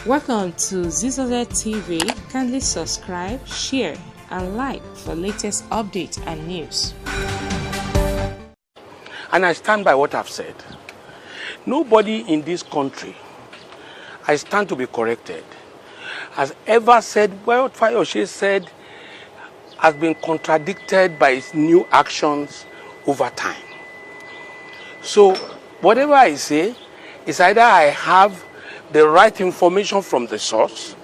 Welcome to ZZZ TV. Kindly subscribe, share, and like for latest updates and news. And I stand by what I've said. Nobody in this country, I stand to be corrected, has ever said what Fayose said has been contradicted by his new actions over time. So whatever I say is either I have the right information from the source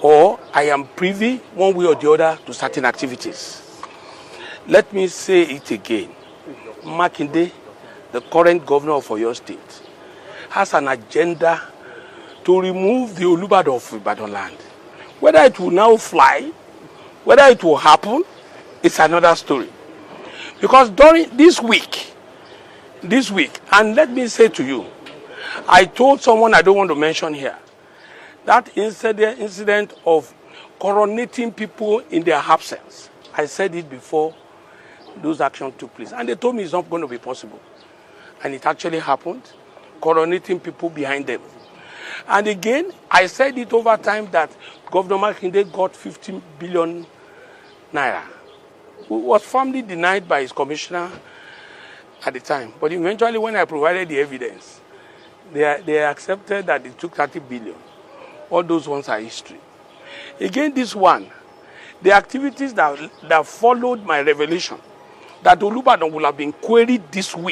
or I am privy one way or the other to certain activities. Let me say it again. Makinde, the current governor of Oyo State, has an agenda to remove the Olubadan of Ibadan land. Whether it will now fly, whether it will happen, it's another story. Because during this week, and let me say to you, I told someone I don't want to mention here, that incident of coronating people in their absence. I said it before those actions took place. And they told me it's not going to be possible. And it actually happened, coronating people behind them. And again, I said it over time that Governor Makinde got 15 billion naira. Who was firmly denied by his commissioner at the time. But eventually, when I provided the evidence, they accepted that it took 30 billion. All those ones are history. Again, this one, the activities that followed my revelation, that Olubadan will have been queried this week,